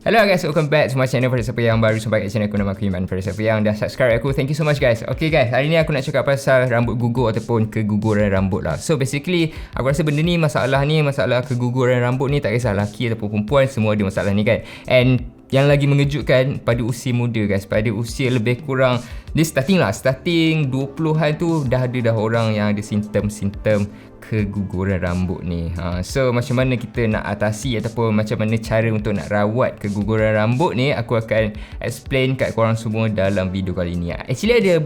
Hello guys, welcome back to my channel. Pada siapa yang baru sampai kat channel aku, nama aku Iman. Pada siapa yang dah subscribe aku, thank you so much guys. Okay guys, hari ni aku nak cakap pasal rambut gugur ataupun keguguran rambut lah. So basically, aku rasa benda ni, masalah keguguran rambut ni, tak kisah lelaki ataupun perempuan, semua ada masalah ni kan. And yang lagi mengejutkan, pada usia muda guys, pada usia lebih kurang, dia starting 20-an tu dah ada orang yang ada simptom-simptom keguguran rambut ni. So macam mana kita nak atasi ataupun macam mana cara untuk nak rawat keguguran rambut ni, aku akan explain kat korang semua dalam video kali ni. Actually ada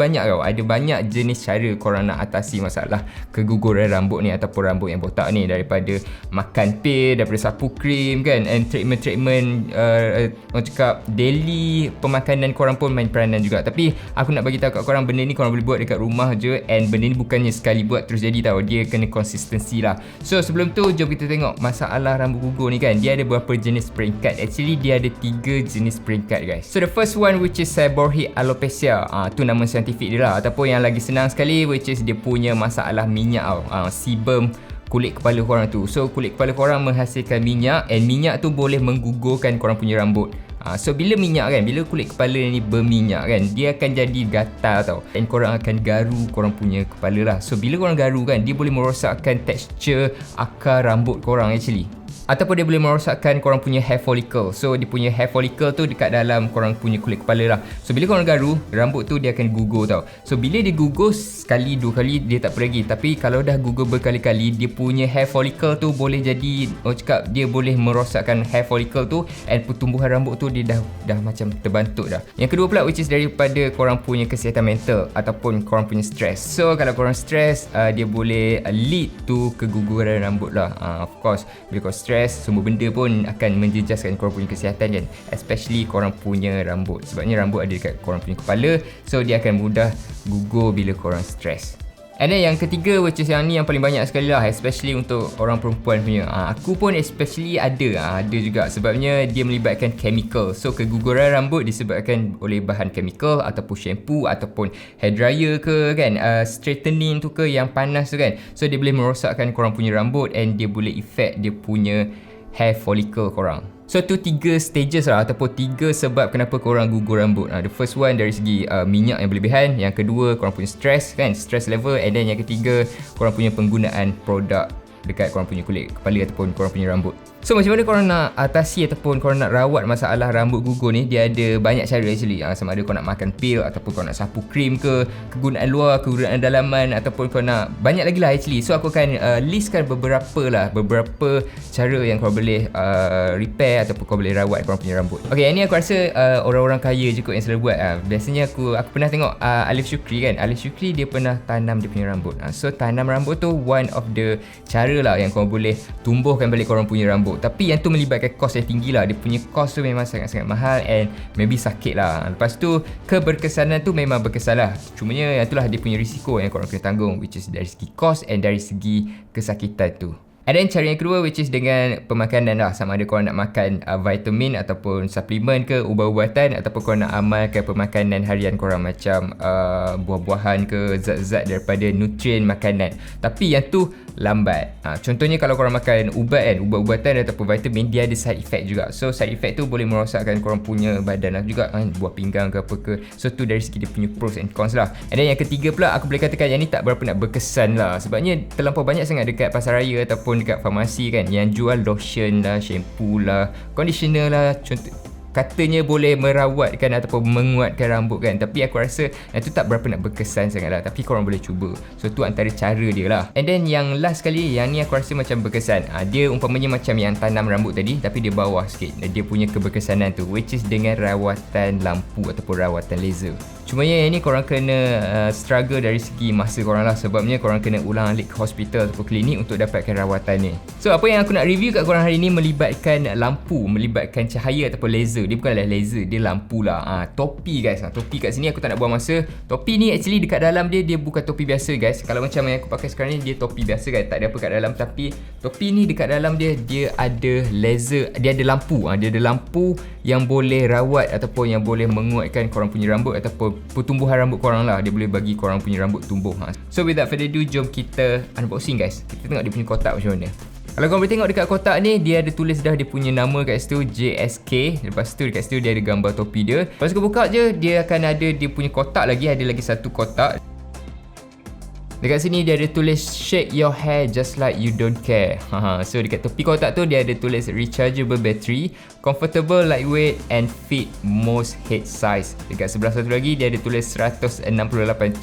banyak jenis cara korang nak atasi masalah keguguran rambut ni ataupun rambut yang botak ni, daripada makan pil, daripada sapu krim kan, and treatment orang cakap daily pemakanan korang pun main peranan juga. Tapi aku nak bagi tahu kat korang, benda ni korang boleh buat dekat rumah je, and benda ni bukannya sekali buat terus jadi tau, dia kena konsistensi lah. So sebelum tu, jom kita tengok masalah rambut gugur ni kan, dia ada berapa jenis peringkat. Actually dia ada 3 jenis peringkat guys. So the first one which is seborrheic alopecia, tu nama saintifik dia lah, ataupun yang lagi senang sekali which is dia punya masalah minyak sebum kulit kepala korang tu. So kulit kepala korang menghasilkan minyak, and minyak tu boleh menggugurkan korang punya rambut. So bila minyak kan, bila kulit kepala ni berminyak kan, dia akan jadi gatal tau, and korang akan garu korang punya kepala lah. So bila korang garu kan, dia boleh merosakkan tekstur akar rambut korang actually, ataupun dia boleh merosakkan korang punya hair follicle. So dia punya hair follicle tu dekat dalam korang punya kulit kepala lah. So bila korang garu, rambut tu dia akan gugur tau. So bila dia gugur sekali, 2 kali dia tak pergi. Tapi kalau dah gugur berkali-kali, dia punya hair follicle tu boleh jadi, orang cakap dia boleh merosakkan hair follicle tu, and pertumbuhan rambut tu dia dah macam terbantuk dah. Yang kedua pula which is daripada korang punya kesihatan mental ataupun korang punya stress. So kalau korang stress, dia boleh lead to keguguran rambut lah. Of course bila korang stress, semua benda pun akan menjejaskan korang punya kesihatan kan, especially korang punya rambut, sebabnya rambut ada dekat korang punya kepala. So dia akan mudah gugur bila korang stress. And then yang ketiga which is yang ni yang paling banyak sekali lah, especially untuk orang perempuan punya. Aku pun especially ada juga, sebabnya dia melibatkan chemical. So keguguran rambut disebabkan oleh bahan chemical, ataupun shampoo, ataupun hair dryer ke kan, straightening tu ke, yang panas tu kan. So dia boleh merosakkan korang punya rambut, and dia boleh affect dia punya hair follicle korang. So tu 3 stages lah, ataupun 3 sebab kenapa korang gugur rambut. The first one dari segi minyak yang berlebihan, yang kedua korang punya stress kan, stress level, and then yang ketiga korang punya penggunaan produk dekat korang punya kulit kepala ataupun korang punya rambut. So macam mana korang nak atasi ataupun korang nak rawat masalah rambut gugur ni? Dia ada banyak cara actually. Sama ada korang nak makan pil, ataupun korang nak sapu krim ke, kegunaan luar, kegunaan dalaman, ataupun korang nak banyak lagi lah actually. So aku akan listkan beberapa cara yang korang boleh repair ataupun korang boleh rawat korang punya rambut. Okay, ini aku rasa orang-orang kaya je kot yang selalu buat. Biasanya aku pernah tengok Alif Syukri kan. Alif Syukri dia pernah tanam dia punya rambut. So tanam rambut tu one of the cara lah yang korang boleh tumbuhkan balik korang punya rambut. Tapi yang tu melibatkan kos yang tinggi lah. Dia punya kos tu memang sangat-sangat mahal, and maybe sakit lah. Lepas tu keberkesanan tu memang berkesan lah. Cumanya yang itulah dia punya risiko yang korang kena tanggung, which is dari segi kos and dari segi kesakitan tu. And then cara yang kedua which is dengan pemakanan lah. Sama ada korang nak makan vitamin ataupun suplemen ke, ubat-ubatan, ataupun korang nak amalkan pemakanan harian korang macam buah-buahan ke, zat-zat daripada nutrien makanan. Tapi yang tu lambat. Contohnya kalau korang makan ubat kan, ubat-ubatan ataupun vitamin, dia ada side effect juga. So side effect tu boleh merosakkan korang punya badan lah juga kan, buah pinggang ke apa ke. So tu dari segi dia punya pros and cons lah. And then yang ketiga pula, aku boleh katakan yang ni tak berapa nak berkesan lah, sebabnya terlampau banyak sangat dekat pasar raya ataupun dekat farmasi kan, yang jual lotion lah, shampoo lah, conditioner lah, contoh katanya boleh merawatkan ataupun menguatkan rambut kan. Tapi aku rasa itu tak berapa nak berkesan sangat lah. Tapi korang boleh cuba. So tu antara cara dia lah. And then yang last sekali, yang ni aku rasa macam berkesan. Dia umpamanya macam yang tanam rambut tadi, tapi dia bawah sikit. Dia punya keberkesanan tu, which is dengan rawatan lampu ataupun rawatan laser. Cumanya yang ni korang kena struggle dari segi masa korang lah, sebabnya korang kena ulang alik ke hospital ataupun klinik untuk dapatkan rawatan ni. So apa yang aku nak review kat korang hari ni melibatkan lampu, melibatkan cahaya ataupun laser. Dia bukanlah laser, dia lampu lah. Topi guys, topi kat sini aku tak nak buang masa. Topi ni actually dekat dalam dia bukan topi biasa guys. Kalau macam yang aku pakai sekarang ni, dia topi biasa guys, tak ada apa kat dalam. Tapi topi ni dekat dalam dia ada laser, dia ada lampu. Dia ada lampu yang boleh rawat ataupun yang boleh menguatkan korang punya rambut ataupun pertumbuhan rambut korang lah. Dia boleh bagi korang punya rambut tumbuh. So without further ado, jom kita unboxing guys. Kita tengok dia punya kotak macam mana. Kalau korang boleh tengok dekat kotak ni, dia ada tulis dah dia punya nama kat situ, JSK. Lepas tu dekat situ dia ada gambar topi dia. Lepas kau buka je, dia akan ada dia punya kotak lagi, ada lagi satu kotak. Dekat sini dia ada tulis shake your hair just like you don't care. So dekat tepi kotak tu dia ada tulis rechargeable battery, comfortable, lightweight and fit most head size. Dekat sebelah satu lagi dia ada tulis 168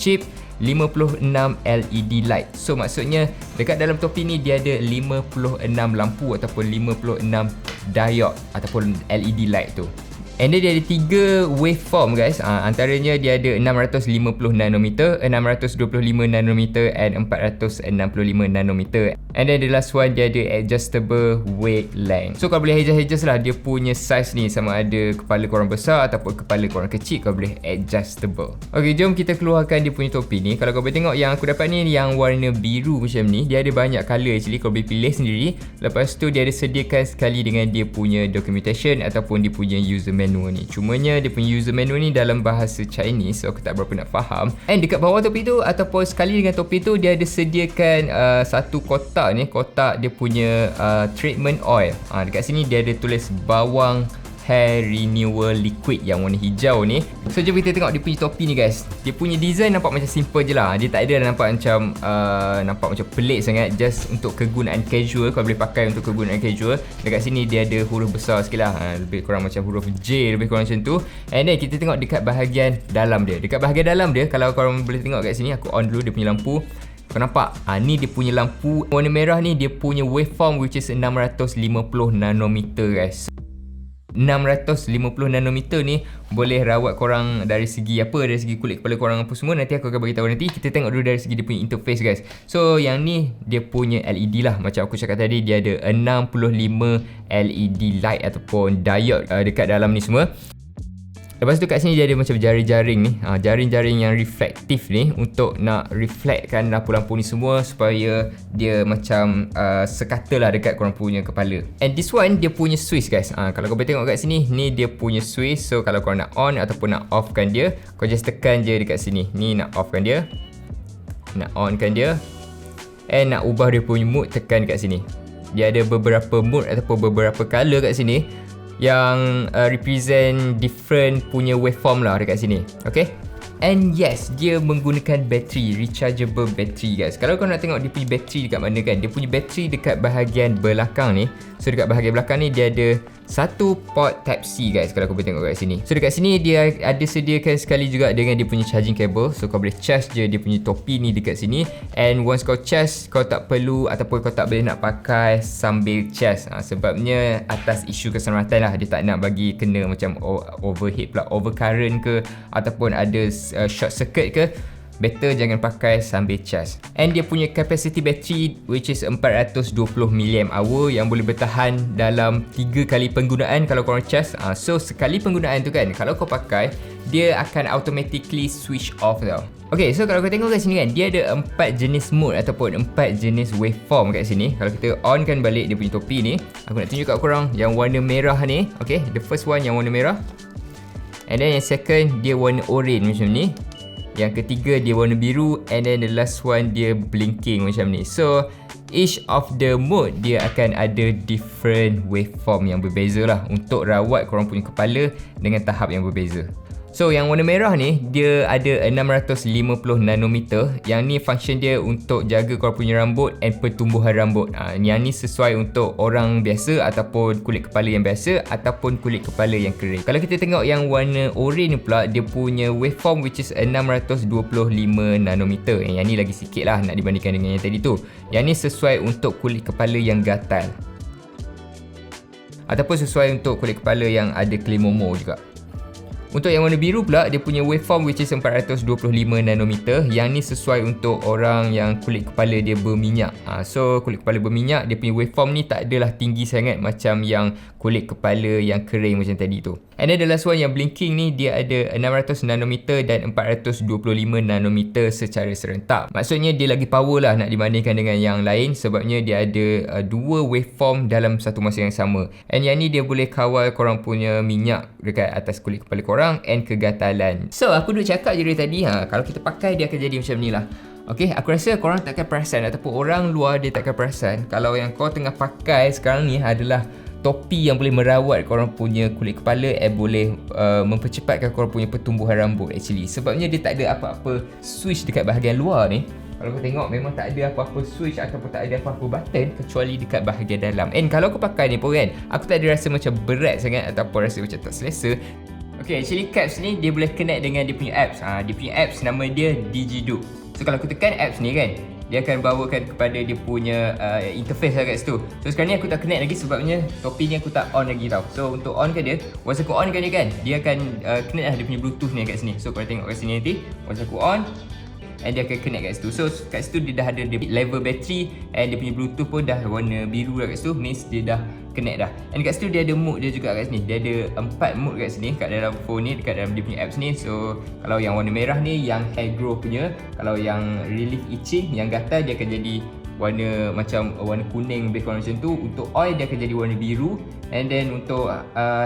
chip, 56 LED light. So maksudnya dekat dalam topi ni dia ada 56 lampu ataupun 56 diode ataupun LED light tu. And then dia ada 3 waveform guys. Antaranya dia ada 650 nanometer, 625 nanometer and 465 nanometer. And then the last one dia ada adjustable weight length. So kau boleh adjust lah dia punya size ni, sama ada kepala korang besar ataupun kepala korang kecil, kau boleh adjustable. Okay, jom kita keluarkan dia punya topi ni. Kalau kau boleh tengok yang aku dapat ni yang warna biru macam ni. Dia ada banyak colour actually, kau boleh pilih sendiri. Lepas tu dia ada sediakan sekali dengan dia punya documentation ataupun dia punya user menu ni. Cumanya dia punya user menu ni dalam bahasa Chinese, so aku tak berapa nak faham. And dekat bawah topi tu ataupun sekali dengan topi tu dia ada sediakan satu kotak ni, kotak dia punya treatment oil. Dekat sini dia ada tulis bawang hair renewal liquid yang warna hijau ni. So jom kita tengok dia punya topi ni guys. Dia punya design nampak macam simple je lah. Dia tak ada nampak macam pelik sangat. Just untuk kegunaan casual, kau boleh pakai untuk kegunaan casual. Dekat sini dia ada huruf besar sikit lah, lebih kurang macam huruf J, lebih kurang macam tu. And then kita tengok dekat bahagian dalam dia. Dekat bahagian dalam dia, kalau korang boleh tengok kat sini, aku on dulu dia punya lampu. Kau nampak? Ni dia punya lampu warna merah ni, dia punya waveform which is 650 nanometer guys. 650 nanometer ni boleh rawat korang dari segi apa, dari segi kulit kepala korang apa semua. Nanti aku akan beritahu nanti. Kita tengok dulu dari segi dia punya interface guys. So yang ni dia punya LED lah. Macam aku cakap tadi, dia ada 65 LED light ataupun diode dekat dalam ni semua. Lepas tu kat sini dia ada macam jaring-jaring ni, jaring-jaring yang reflektif ni untuk nak reflectkan lampu-lampu ni semua supaya dia macam sekata lah dekat korang punya kepala. And this one dia punya switch guys. Kalau kau boleh tengok kat sini, ni dia punya switch. So kalau korang nak on ataupun nak off kan dia, kau just tekan je dekat sini. Ni nak off kan dia, nak on kan dia, and nak ubah dia punya mood, tekan kat sini. Dia ada beberapa mood ataupun beberapa color kat sini yang represent different punya waveform lah dekat sini. Okay. And yes, dia menggunakan bateri, rechargeable bateri guys. Kalau kau nak tengok dia punya bateri dekat mana kan, dia punya bateri dekat bahagian belakang ni. So dekat bahagian belakang ni dia ada satu port type C guys, kalau kau boleh tengok kat sini. So dekat sini dia ada sediakan sekali juga dengan dia punya charging cable. So kau boleh charge je dia punya topi ni dekat sini. And once kau charge, kau tak perlu ataupun kau tak boleh nak pakai sambil charge. Sebabnya atas isu keselamatan lah, dia tak nak bagi kena macam overheat pula, overcurrent ke ataupun ada short circuit ke. Better jangan pakai sambil charge. And dia punya capacity battery which is 420 mAh yang boleh bertahan dalam 3 kali penggunaan kalau korang charge. So sekali penggunaan tu kan, kalau kau pakai, dia akan automatically switch off tau. Okay, so kalau kau tengok kat sini kan, dia ada 4 jenis mode ataupun 4 jenis waveform kat sini. Kalau kita on kan balik dia punya topi ni, aku nak tunjuk kat korang yang warna merah ni. Okay, the first one yang warna merah. And then yang second dia warna orange macam ni. Yang ketiga dia warna biru. And then the last one dia blinking macam ni. So each of the mode dia akan ada different waveform yang berbeza lah untuk rawat korang punya kepala dengan tahap yang berbeza. So yang warna merah ni dia ada 650 nanometer. Yang ni function dia untuk jaga korang punya rambut and pertumbuhan rambut. Yang ni sesuai untuk orang biasa ataupun kulit kepala yang biasa ataupun kulit kepala yang kering. Kalau kita tengok yang warna orange ni pula, dia punya waveform which is 625 nanometer. Yang ni lagi sikit lah nak dibandingkan dengan yang tadi tu. Yang ni sesuai untuk kulit kepala yang gatal ataupun sesuai untuk kulit kepala yang ada klimomo juga. Untuk yang warna biru pula, dia punya waveform which is 425 nanometer. Yang ni sesuai untuk orang yang kulit kepala dia berminyak. So kulit kepala berminyak, dia punya waveform ni tak adalah tinggi sangat macam yang kulit kepala yang kering macam tadi tu. And then the last one yang blinking ni, dia ada 600 nanometer dan 425 nanometer secara serentak. Maksudnya dia lagi power lah nak dibandingkan dengan yang lain, sebabnya dia ada dua waveform dalam satu masa yang sama. And yang ni dia boleh kawal korang punya minyak dekat atas kulit kepala korang and kegatalan. So aku duk cakap je dari tadi, kalau kita pakai dia akan jadi macam ni lah. Okay, aku rasa korang takkan perasan ataupun orang luar dia takkan perasan kalau yang kau tengah pakai sekarang ni adalah topi yang boleh merawat korang punya kulit kepala boleh mempercepatkan korang punya pertumbuhan rambut actually. Sebabnya dia tak ada apa-apa switch dekat bahagian luar ni. Kalau kau tengok memang tak ada apa-apa switch ataupun tak ada apa-apa button kecuali dekat bahagian dalam. And kalau kau pakai ni pun kan, aku tak ada rasa macam berat sangat ataupun rasa macam tak selesa. Okay, actually caps ni dia boleh connect dengan dia punya apps. Dia punya apps nama dia DigiDude. So kalau aku tekan apps ni kan, dia akan bawakan kepada dia punya interface lah kat situ. So sekarang ni aku tak connect lagi sebabnya topi ni aku tak on lagi tau. So untuk on kan dia, once aku on kan dia kan, dia akan connect lah dia punya bluetooth ni kat sini. So korang tengok kat sini nanti, once aku on and dia akan connect kat situ. So kat situ dia dah ada level battery and dia punya bluetooth pun dah warna biru lah kat situ. Means dia dah connect dah. And kat situ dia ada mode dia juga kat sini. Dia ada 4 mode kat sini kat dalam phone ni, dekat dalam dia punya apps ni. So kalau yang warna merah ni yang hair growth punya, kalau yang relief itching, yang gatal dia akan jadi warna macam warna kuning lebih kurang macam tu. Untuk oil dia akan jadi warna biru. And then untuk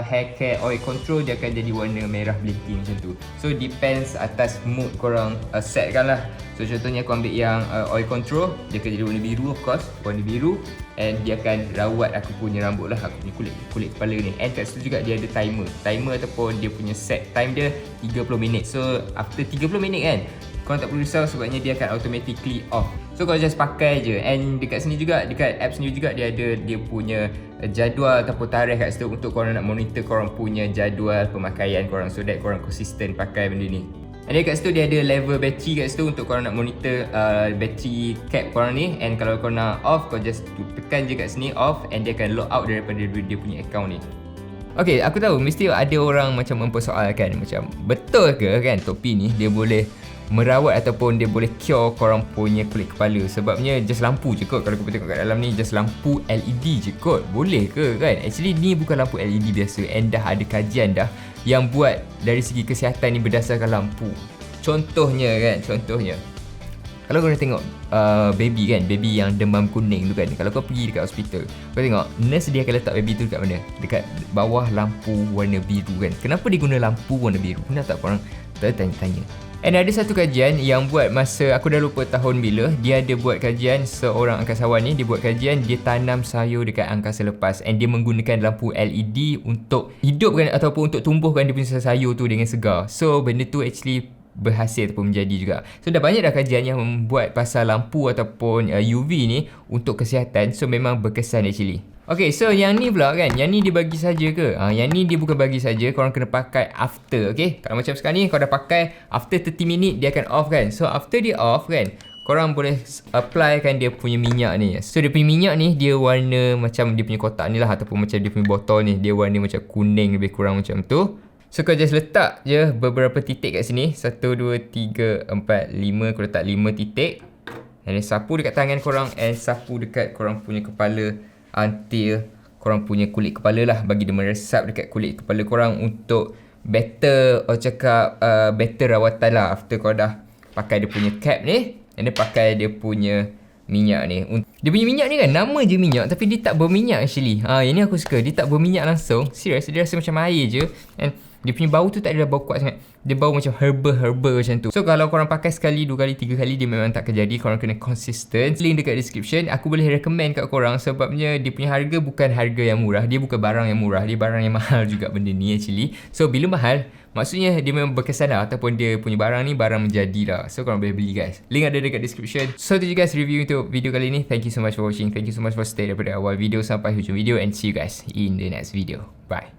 hair care oil control dia akan jadi warna merah blinking macam tu. So depends atas mood korang setkan lah. So contohnya aku ambil yang oil control, dia akan jadi warna biru of course, warna biru. And dia akan rawat aku punya rambut lah, aku punya kulit kepala ni. And kat situ juga dia ada timer ataupun dia punya set time dia 30 minit. So after 30 minit kan, korang tak perlu risau sebabnya dia akan automatically off. So korang just pakai je. And dekat sini juga, dekat apps ni juga dia ada dia punya jadual ataupun tarikh kat situ untuk korang nak monitor korang punya jadual pemakaian korang, so that korang konsisten pakai benda ni. And kat situ dia ada level battery kat situ untuk korang nak monitor battery cap korang ni. And kalau korang nak off, korang just tekan je kat sini off and dia akan log out daripada dia punya account ni. Okay, aku tahu mesti ada orang macam mempersoalkan macam betul ke kan topi ni dia boleh merawat ataupun dia boleh cure korang punya kulit kepala. Sebabnya just lampu je kot. Kalau korang tengok kat dalam ni just lampu LED je kot. Boleh ke kan? Actually ni bukan lampu LED biasa. And dah ada kajian dah yang buat dari segi kesihatan ni berdasarkan lampu. Contohnya kalau korang tengok baby kan, baby yang demam kuning tu kan, kalau kau pergi dekat hospital, kau tengok nurse dia akan letak baby tu dekat mana? Dekat bawah lampu warna biru kan. Kenapa dia guna lampu warna biru? Pernah tak korang tanya-tanya? And ada satu kajian yang buat masa, aku dah lupa tahun bila, dia ada buat kajian, seorang angkasawan ni, dia buat kajian, dia tanam sayur dekat angkasa lepas and dia menggunakan lampu LED untuk hidupkan ataupun untuk tumbuhkan dia punya sayur tu dengan segar. So benda tu actually berhasil ataupun menjadi juga. So dah banyak dah kajian yang membuat pasal lampu ataupun UV ni untuk kesihatan. So memang berkesan actually. Okay, so yang ni pula kan, yang ni dia bagi saja ke? Yang ni dia bukan bagi saja, korang kena pakai after, okay? Kalau macam sekarang ni, kau dah pakai, after 30 minit dia akan off kan? So after dia off kan, korang boleh apply kan dia punya minyak ni. So dia punya minyak ni, dia warna macam dia punya kotak ni lah, ataupun macam dia punya botol ni, dia warna macam kuning lebih kurang macam tu. So kau just letak je beberapa titik kat sini, 1, 2, 3, 4, 5, kau letak 5 titik. And then sapu dekat tangan korang and sapu dekat korang punya kepala until korang punya kulit kepala lah, bagi dia meresap dekat kulit kepala korang untuk better, better rawatan lah after kau dah pakai dia punya cap ni and then pakai dia punya minyak ni. Dia punya minyak ni kan nama je minyak tapi dia tak berminyak actually. Yang ni aku suka, dia tak berminyak langsung. Serius, dia rasa macam air je. And dia punya bau tu tak ada bau kuat sangat. Dia bau macam herbal macam tu. So kalau korang pakai sekali, 2 kali, 3 kali, dia memang tak akan jadi. Korang kena consistent. Link dekat description. Aku boleh recommend kat korang sebabnya dia punya harga bukan harga yang murah. Dia bukan barang yang murah. Dia barang yang mahal juga benda ni actually. So bila mahal, maksudnya dia memang berkesan lah. Ataupun dia punya barang ni barang menjadi lah. So korang boleh beli guys. Link ada dekat description. So tu je guys review untuk video kali ni. Thank you so much for watching. Thank you so much for stay daripada awal video sampai hujung video. And see you guys in the next video. Bye.